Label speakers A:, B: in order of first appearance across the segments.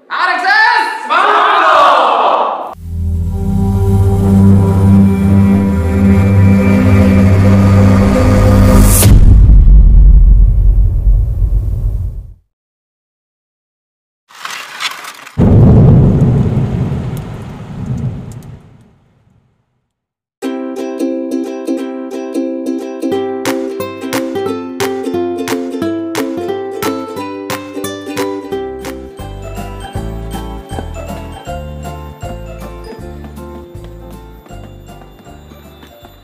A: Alexis!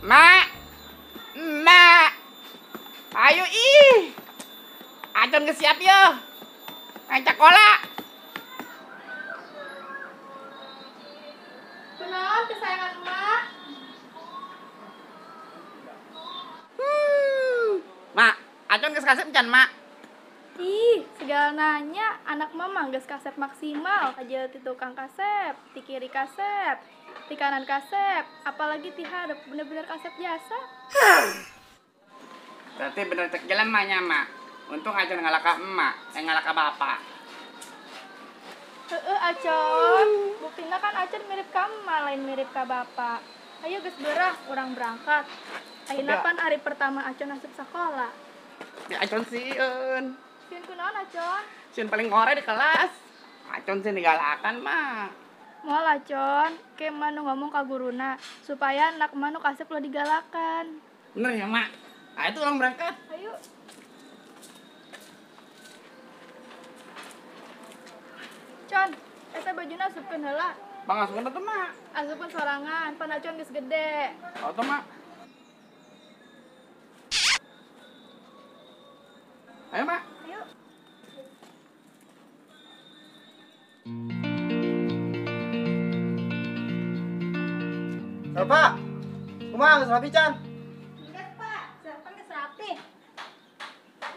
B: Mak, mak, ayo ih, Acon siap yo, ngajak kola.
C: Kunaon kesayangan emak?
B: Mak, Acon kasep can mak.
C: Ih, segala nanya, anak mama geus kasep maksimal, aja ti tukang kasep, ti kiri kasep, ti kanan kasep, apalagi ti hadap bener-bener kasep jasa.
B: Berarti bener cek jalan mahnya mak. Untung Acon ngalaka emak, ngalaka bapak.
C: Acon, buktinya kan Acon mirip ka emak, lain mirip ka bapak. Ayo geus beurah, urang berangkat. Ayeuna pan hari pertama Acon asup sakola.
B: Si Acon sieun.
C: Sieun kunaon Acon?
B: Sieun paling ngore di kelas. Acon sih digalakan mak.
C: Moal Acon, ke manu ngomong ka guruna supaya anak manu kasep lo digalakan.
B: Bener ya mak. Ayo tuh orang berangkat.
C: Ayo. Con, eta bajuna asupkeun heula.
B: Pangasukeun tuh mak.
C: Asupkeun sorangan, pan Acon geus gede.
B: Oh tuh mak. Ayo mak.
C: Ayo.
D: Pak, kumaha geus rapi can?
C: Enggak, Pak. Sarpan geus rapi.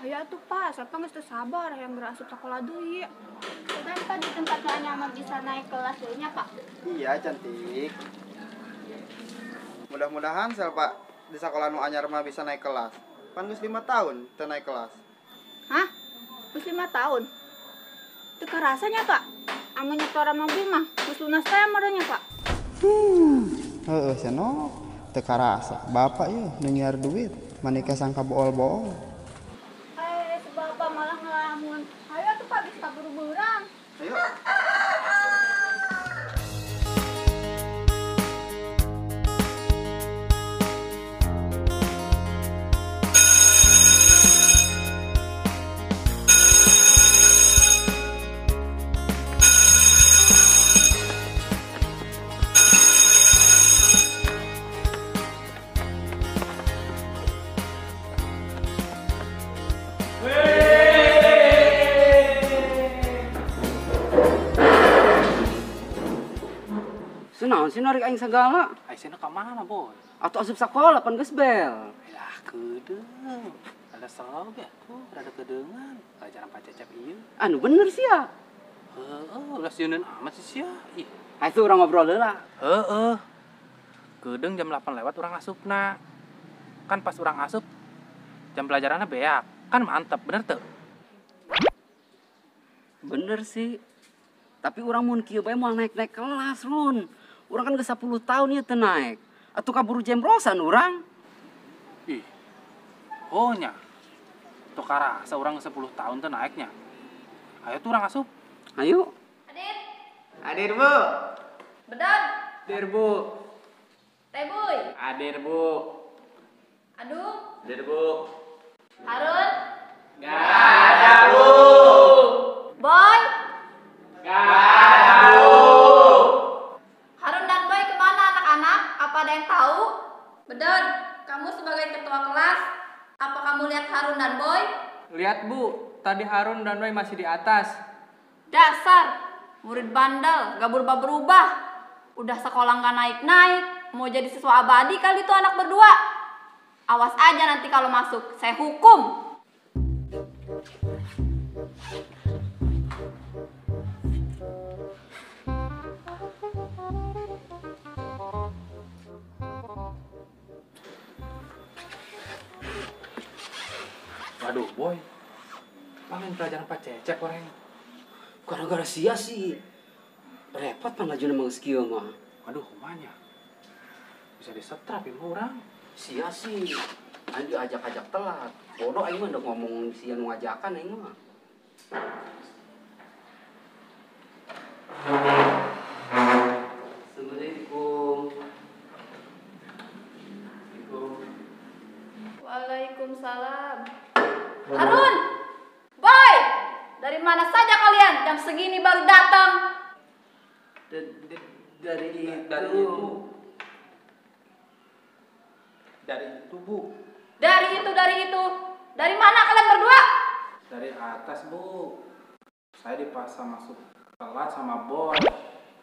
C: Aya atuh, Pak. Sarpan geus teu sabar hayang berasup sakola deui. Dan Pak di tempat nyaman bisa naik kelas deui nya, Pak.
D: Iya cantik. Mudah-mudahan Pak di sekolah nu anyar mah bisa naik kelas. Pan geus 5 tahun teu naik kelas.
E: Hah? Geus 5 tahun? Teu karasanya, Pak. Anu nyetora mobil mah geus lunas teh modalnya, Pak.
D: Heeh cenah. Teu karasa. Bapak ieu nu nyiar duit, manika sangka bool-bool.
E: Bapak malah ngelamun. Ayo tuh Pak, geus kaburu beurang.
D: Ayo.
F: Senaon sih narik aing segala?
A: Ayo sini ke mana boy?
F: Atau asup sakola pan geus bel.
A: Ya kedeng. Ada salah ya tuh, rada kedengan. Pelajaran Pak Cecep ieu.
F: Anu bener sih ya.
A: Ulah sieuneun amat sih sia. Ih.
F: Atuh urang ngobrol heula.
A: Kedeng jam 8 lewat urang asupna. Kan pas urang asup jam pelajarannya beak. Kan mantep, bener teu?
F: Bener sih. Tapi urang mun kieu bae moal naik-naik kelas, Run. Urang kan geus 10 tahun ieu teu naik. Atuh kaburu jembrosan urang.
A: Ih. Oh nya. Tuh karasa urang 10 tahun teu naiknya. Ayo tuh urang asup.
F: Ayo.
C: Adit,
D: Hadir, Bu.
C: Bedan,
F: Hadir, Bu.
C: Tebuy,
F: Hadir, Bu.
C: Aduh,
F: Hadir, Bu.
C: Harun,
F: Gak ada, Bu.
C: Boy.
F: Gak ada, Bu.
C: Harun dan Boy kemana anak-anak? Apa ada yang tahu? Bedan, kamu sebagai ketua kelas, apa kamu lihat Harun dan Boy?
G: Lihat Bu, tadi Harun dan Boy masih di atas.
C: Dasar, murid bandel, gak berubah-berubah. Udah sekolah gak naik-naik, mau jadi siswa abadi kali itu anak berdua. Awas aja nanti kalau masuk, saya hukum.
A: Waduh, boy. Paling pelajaran Pak Cecep orang.
F: Gara-gara sia sih. Repot panglajuna mangskieu mah.
A: Aduh, kumanya. Bisa disetrap ya orang.
F: Sia sih. Aing diajak-ajak telat. Bodoh aing mah udah ngomong sia nu ngajakan aing mah. Assalamualaikum.
C: Waalaikumsalam. Harun, boy, dari mana saja kalian? Jam segini baru datang.
F: Dari itu.
A: Dari itu, Bu.
C: Dari itu. Dari mana kalian berdua?
A: Dari atas, Bu. Saya dipaksa masuk telat sama boy.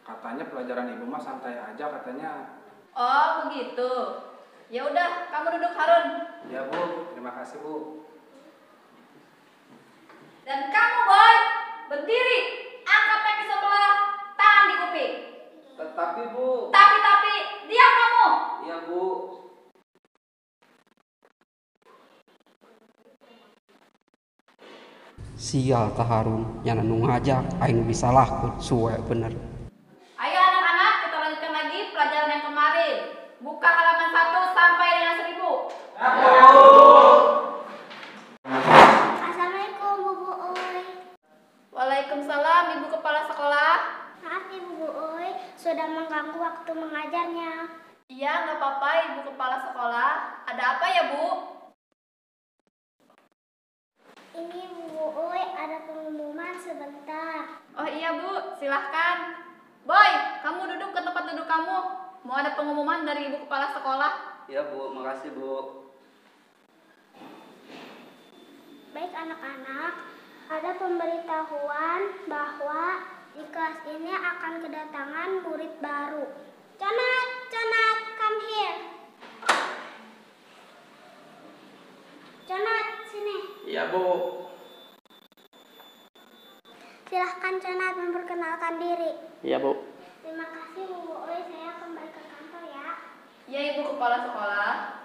A: Katanya pelajaran ibu mah santai aja katanya.
C: Oh, begitu. Ya udah, kamu duduk Harun.
A: Ya, Bu. Terima kasih, Bu.
C: Dan kamu boy, berdiri, angkat kaki sebelah, tangan di kuping.
F: Tapi Bu.
C: Tapi, diam kamu.
F: Iya Bu. Sial tah Harun, nya nu ngajak aing bisa laku suwe bener.
C: Ayo anak-anak, kita lanjutkan lagi pelajaran yang kemarin. Buka halaman 1 sampai dengan 1000.
H: Assalamualaikum Bu Uy.
C: Waalaikumsalam Ibu Kepala Sekolah.
H: Maaf Ibu Uy, sudah mengganggu waktu mengajarnya.
C: Iya, nggak apa-apa Ibu Kepala Sekolah. Ada apa ya Bu?
H: Ini Bu Uy, ada pengumuman sebentar.
C: Oh iya Bu, silahkan. Boy, kamu duduk ke tempat duduk kamu. Mau ada pengumuman dari Ibu Kepala Sekolah.
F: Iya Bu, makasih Bu.
H: Baik anak-anak, ada pemberitahuan bahwa di kelas ini akan kedatangan murid baru. Conat, come here. Conat, sini.
B: Iya, Bu.
H: Silahkan Conat memperkenalkan diri.
B: Iya, Bu.
H: Terima kasih Bu Uy, saya kembali ke kantor ya.
C: Ya Ibu Kepala Sekolah.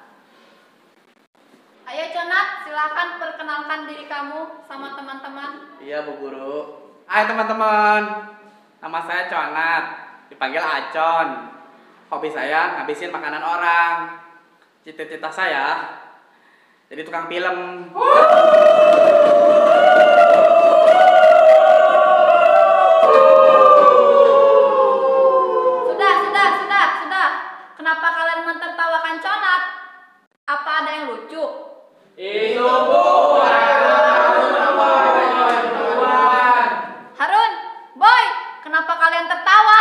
C: Ayo Conat, silahkan perkenalkan diri kamu sama teman-teman.
B: Iya, Bu Guru. Hai teman-teman. Nama saya Conat, dipanggil Acon. Hobi saya ngabisin makanan orang. Cita-cita saya jadi tukang film.
C: Sudah. Kenapa kalian mentertawakan Conat? Apa ada yang lucu?
B: Itu Bu.
C: Harun, Boy, kenapa kalian tertawa?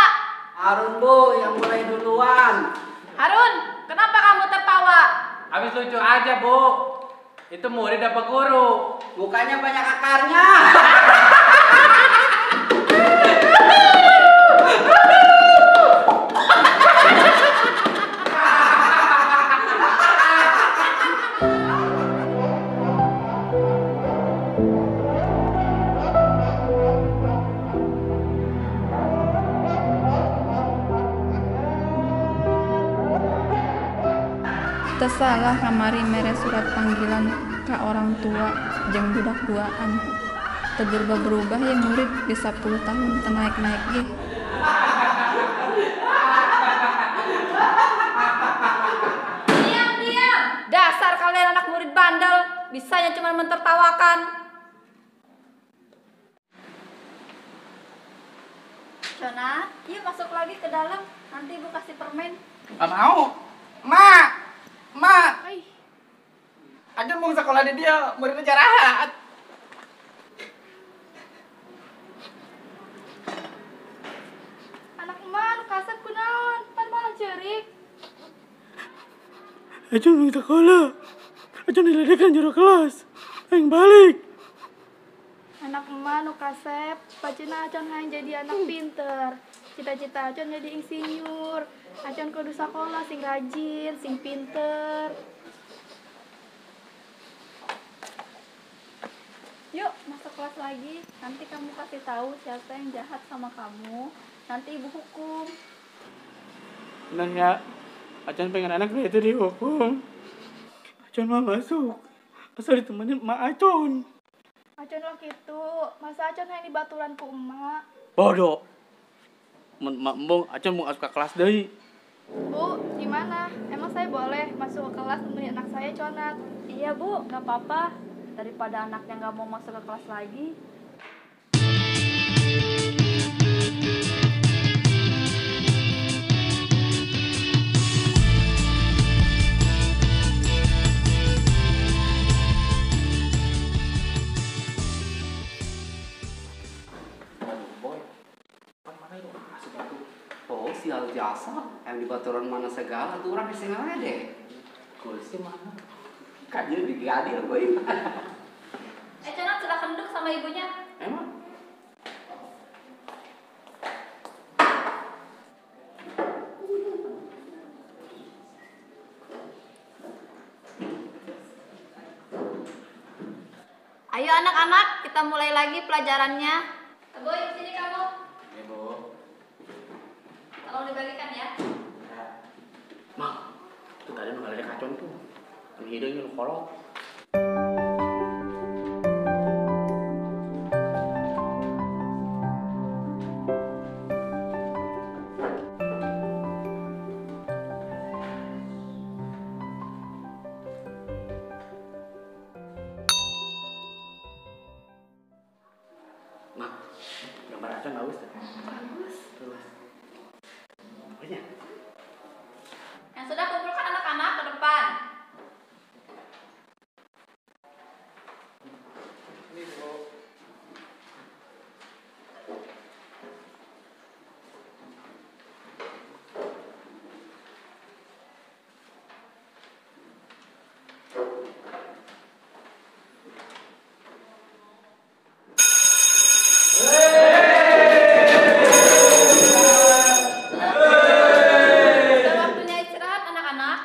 F: Harun Bu yang mulai duluan.
C: Harun, kenapa kamu tertawa?
A: Habis lucu aja, Bu. Itu murid apa guru?
F: Mukanya banyak akarnya.
I: Tersalah kamari mere surat panggilan ka orang tua jeung budak duaan. Teu berubah ya murid geus 10 tahun teu naik-naik ge.
C: Diam. Dasar kalian anak murid bandel, bisanya cuma mentertawakan. Conat, yuk masuk lagi ke dalam. Nanti Ibu kasih permen.
B: Gak mau. Mak. Aja mau sekolah di dia, muridnya jarahat.
I: Anak emak kasep kunaon? Pan malah ceurik.
J: Aja mau sekolah. Aja diledekan jero kelas. Aing balik.
I: Anak emak nu kasep, pacina acan hayang jadi anak pinter. Cita-cita acan jadi insinyur. Acan kudu sakola sing rajin, sing pinter. Yuk, masuk kelas lagi. Nanti kamu kasih tahu siapa yang jahat sama kamu. Nanti Ibu hukum.
J: Benar ya. Acan pengen anak dia itu dihukum. Acan mah masuk. Asal ditemenin Mak Acon.
I: Acon lah gitu. Masa Acon yang dibaturan ku emak?
B: Bodoh. Mbong, Acon mau masuk ke kelas deui.
I: Bu, gimana? Emang saya boleh masuk ke kelas nemenin anak saya Conat?
C: Iya bu, nggak apa-apa. Daripada anaknya nggak mau masuk ke kelas lagi.
A: Aduh boy, mana itu kasih batu.
F: Oh, sial jasa. Yang di baturan mana segala tuh orang disengah deh.
A: Kursi mana?
F: Kajian digadil boy.
C: Conat sudah kenduk sama ibunya.
F: Emang?
C: Ayo anak-anak, kita mulai lagi pelajarannya. Boy, sini kamu.
A: Ya bu.
C: Tolong dibagikan ya.
B: Mak, itu tadi nu ngaledek Acon tuh. Anu hidungnya nu kolot. Mak, gambar Acon bagus tuh. Bagus. Apanya?
C: Yang sudah kumpulkan anak-anak ke depan.
A: Ini bu.
C: Sudah waktunya istirahat anak-anak.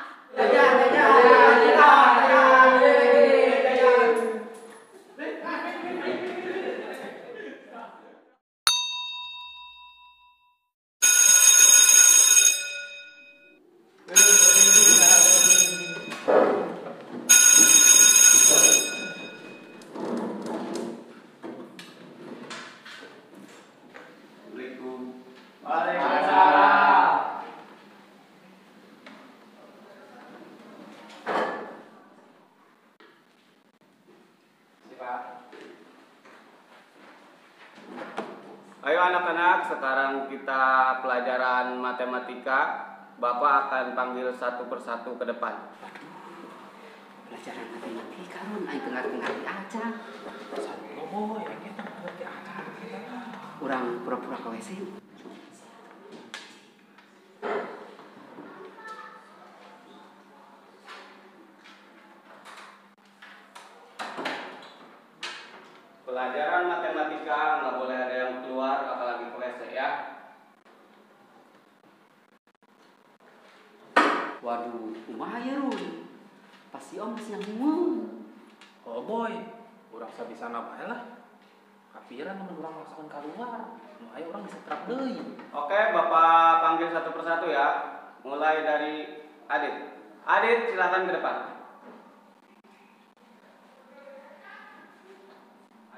B: Ayo anak-anak, sekarang kita pelajaran matematika. Bapak akan panggil satu persatu ke depan.
F: Pelajaran matematika Ron, aing ngerti aja.
A: Oh boy, kita ngerti aja.
F: Urang pura-pura ke WC.
B: Pelajaran matematika nggak boleh ada yang keluar apalagi ke WC ya.
F: Waduh, kumaha ya Ron? Pasti om siang ngomong.
A: Oh boy, urang sabisa bae lah. Kapiran namun urang masukkan keluar. Nu aya urang disetrap deui.
B: Oke, Bapak panggil satu persatu ya. Mulai dari Adit. Adit, silakan ke depan.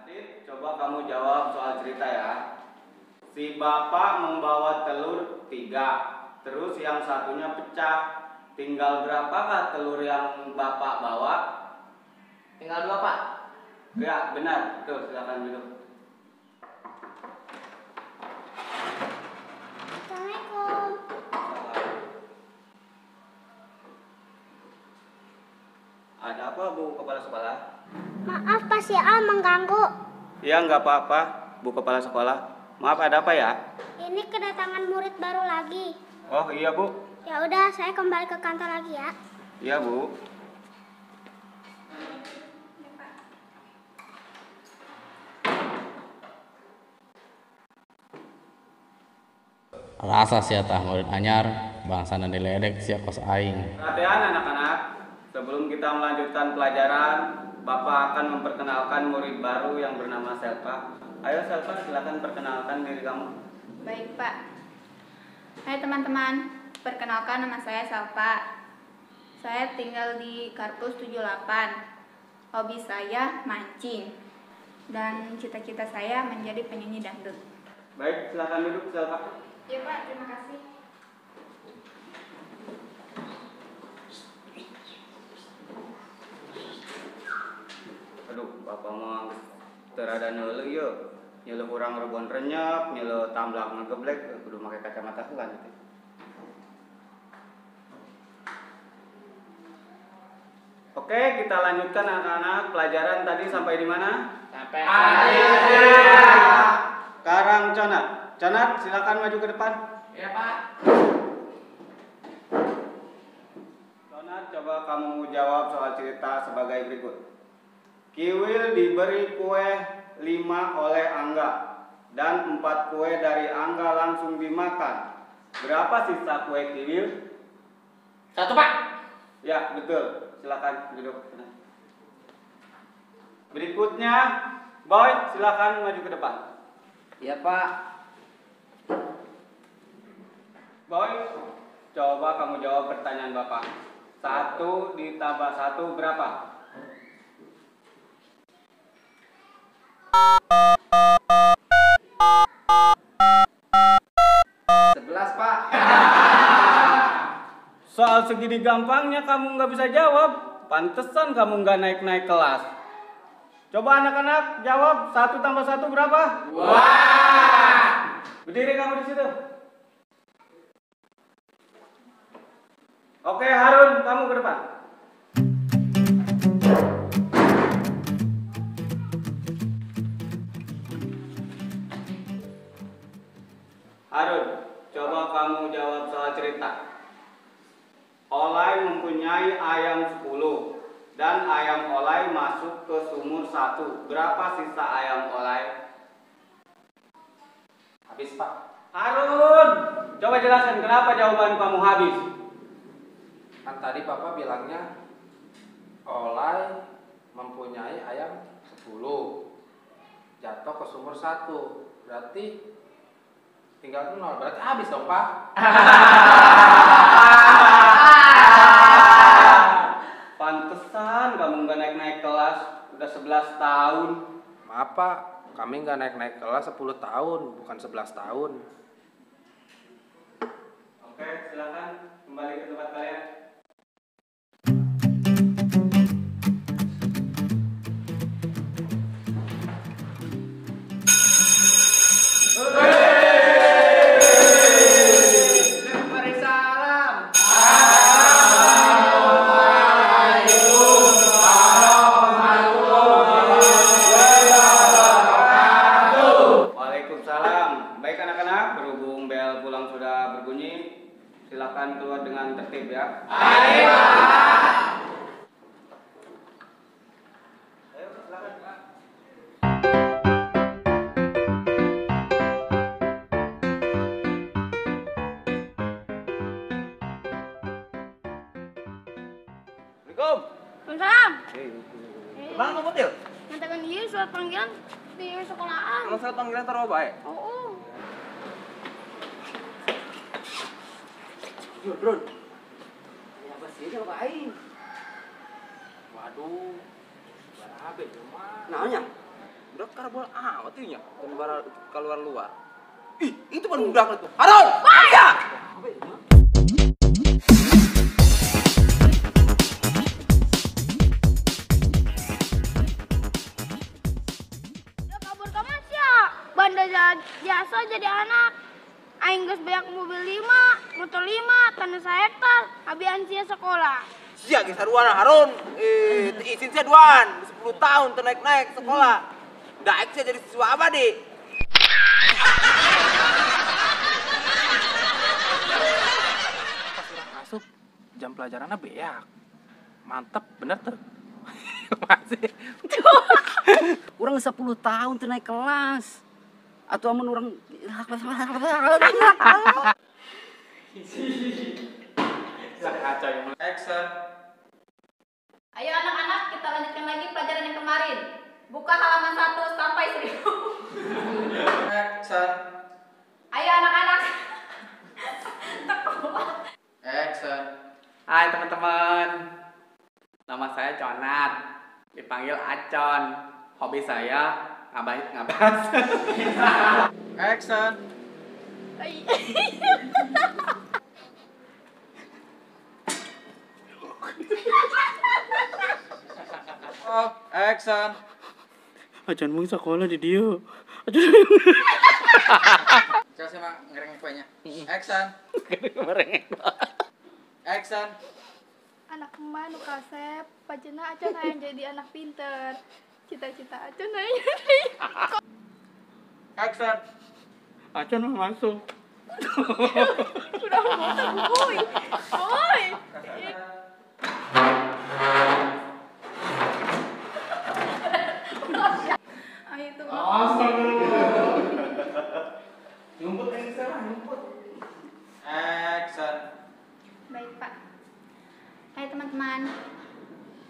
B: Adit, coba kamu jawab soal cerita ya. Si bapak membawa telur 3, terus yang satunya pecah. Tinggal berapakah telur yang bapak bawa?
G: Tinggal 2, Pak.
B: Ya, benar. Tuh, silakan duduk.
H: Assalamualaikum.
B: Ada apa, Bu Kepala Sekolah?
H: Maaf Pak Sial mengganggu.
B: Ya, nggak apa-apa, Bu Kepala Sekolah. Maaf, ada apa ya?
H: Ini kedatangan murid baru lagi.
B: Oh, iya, Bu.
H: Ya udah, saya kembali ke kantor lagi ya.
B: Iya, Bu.
K: Rasa sia tah murid anyar, bangsana diledek sia kos aing.
B: Perhatian anak-anak, sebelum kita melanjutkan pelajaran, Bapak akan memperkenalkan murid baru yang bernama Selva. Ayo Selva, silakan perkenalkan diri kamu.
E: Baik Pak. Hai teman-teman, perkenalkan nama saya Salva. Saya tinggal di Karpus 78. Hobi saya mancing. Dan cita-cita saya menjadi penyanyi dangdut.
B: Baik, silakan duduk, silakan.
E: Iya Pak, terima kasih.
B: Aduh, bapak mah terada neuleuh yeuh. Nyeuleuk urang rebon renyep, nyeuleuk tamblak ngegeblek, kudu make kacamata heula gitu. Oke, kita lanjutkan anak-anak. Pelajaran tadi sampai di mana?
G: Sampai
B: Sekarang Conat. Conat, silakan maju ke depan.
G: Ya Pak.
B: Conat, coba kamu jawab soal cerita sebagai berikut. Kiwil diberi kue 5 oleh Angga dan 4 kue dari Angga langsung dimakan. Berapa sisa kue Kiwil?
G: 1 Pak.
B: Ya, betul. Silakan duduk. Berikutnya, Boy, silakan maju ke depan.
F: Iya Pak.
B: Boy, coba kamu jawab pertanyaan Bapak. 1 ditambah 1 berapa?
F: 11 Pak.
B: Soal segini gampangnya kamu nggak bisa jawab. Pantesan kamu nggak naik-naik kelas. Coba anak-anak jawab 1 tambah 1 berapa?
G: Wah.
B: Berdiri kamu di situ. Oke, Harun, kamu ke depan. Harun, coba kamu jawab soal cerita. Olay mempunyai ayam 10 dan ayam Olay masuk ke sumur 1. Berapa sisa ayam Olay?
A: Habis Pak.
B: Harun, coba jelaskan kenapa jawaban kamu habis.
A: Kan tadi Bapak bilangnya Olay mempunyai ayam 10, jatuh ke sumur 1, berarti tinggal 0, berarti habis dong Pak.
B: Pantesan kamu nggak naik-naik kelas, udah 11 tahun.
A: Maaf Pak, kami nggak naik-naik kelas 10 tahun, bukan 11 tahun.
B: Oke, silakan kembali ke tempat kalian. Silakan keluar dengan tertib ya.
G: Baik, Pak.
B: Ayo, silakan.
F: Assalamualaikum.
E: Waalaikumsalam.
F: Bang, kamu til?
E: Nyatakan dia surat panggilan di sekolahan.
F: Kalau surat panggilan taruh baik.
E: Oh.
F: Bro. Apa sih dia ngapain?
A: Waduh, barabe cuma.
F: Namanya? Udah karbol amat tuh nya. Dan keluar luar. Ih, itu baru budak itu. Harun! Ayo!
I: Ya kabur ke mas ya. Bandar jasa jadi anak. Aing geus beak mobil 5, motor 5, tanah 1 hektar. Abi ansia sekolah.
F: Sia geus haruan Harun. Izin sia duan. 10 tahun teu naik-naik sekolah. Daek sia jadi siswa abadi.
A: Pas urang masuk jam pelajarannya beak. Mantep, bener tuh. Masih.
F: Urang 10 tahun teu naik kelas. Atau amun urang
A: Kacau yang
B: Action.
C: Ayo anak-anak, kita lanjutkan lagi pelajaran yang kemarin. Buka halaman 1 sampai 1000.
B: Action.
C: Ayo anak-anak.
B: Action. Hai teman-teman. Nama saya Conat. Dipanggil Acon. Hobi saya ngabas.
A: Action. Oh, action.
J: Acan mung sekolah di dia. Acan
A: Coba sama ngerengek kuenya. Action. Action.
I: Anak emak nu kasep, pacena acan hayang jadi anak pinter. Cita-cita acan hayang jadi.
A: Action.
J: Acan mah masuk.
I: Udah ngomong boy. Boy. Ayo itu.
B: Nyumput yang salah, nyumput.
A: Action.
E: Baik, Pak. Hai teman-teman.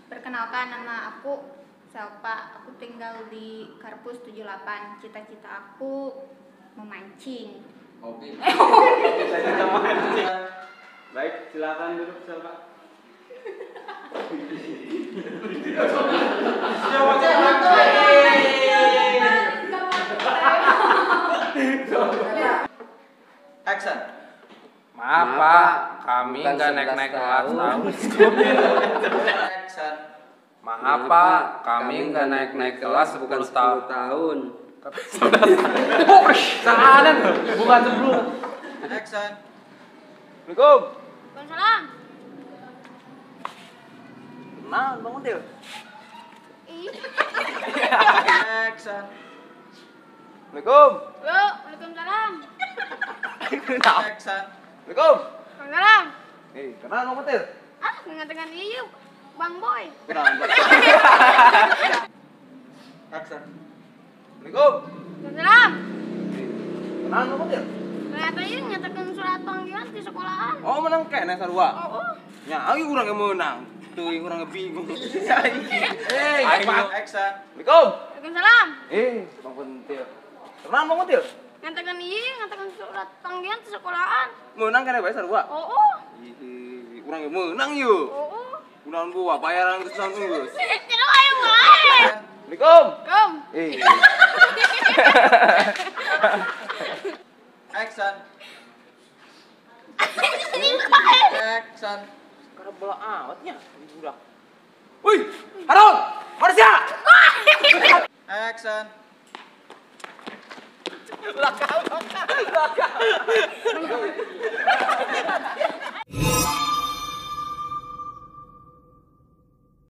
E: Perkenalkan, nama aku Selpa. Aku tinggal di Karpus 78. Cita-cita aku memancing.
A: Oke.
B: Saya mancing. Baik, silakan duduk Selpa.
A: Action.
L: Maaf Pak, kami nggak naik-naik kelas tahu.
A: Action.
L: Maaf Pak, kami nggak naik-naik kelas bukan 10 tahun. Sahanan, bukan 10.
A: Action.
L: Assalamualaikum.
E: Waalaikumsalam.
B: Nah, bangun dia.
A: Action.
L: Assalamualaikum.
E: Yo, waalaikumsalam.
A: Action.
L: Assalamualaikum.
E: Waalaikumsalam.
B: Kenal kamu Til?
E: Ah, mengatakan iya, Bang Boy.
B: Kenal.
A: Action.
L: Assalamualaikum.
E: Waalaikumsalam.
B: Kenal kamu Til?
E: Ternyata iya nyatakan surat panggilan di sekolahan.
L: Oh menang kene sarua.
E: Oh.
L: Nya ayo urang yang menang. Tuh urang bingung.
A: Action.
L: Assalamualaikum.
E: Waalaikumsalam.
L: Bang Pentil. Kenal Bang Pentil?
E: Nyatakan iya, nyatakan surat panggilan di sekolahan.
L: Menang kene bae sarua.
E: Oh.
L: Urang yang menang yuk.
E: Oh.
L: Unahan gua bayaran geus naon geus.
E: Tidak ayo wae.
L: Assalamualaikum.
E: Kom.
A: Action. Action.
L: Sekarang bola awatnya budak. Wih, Harun, Marsya.
A: Action.
L: Belakang.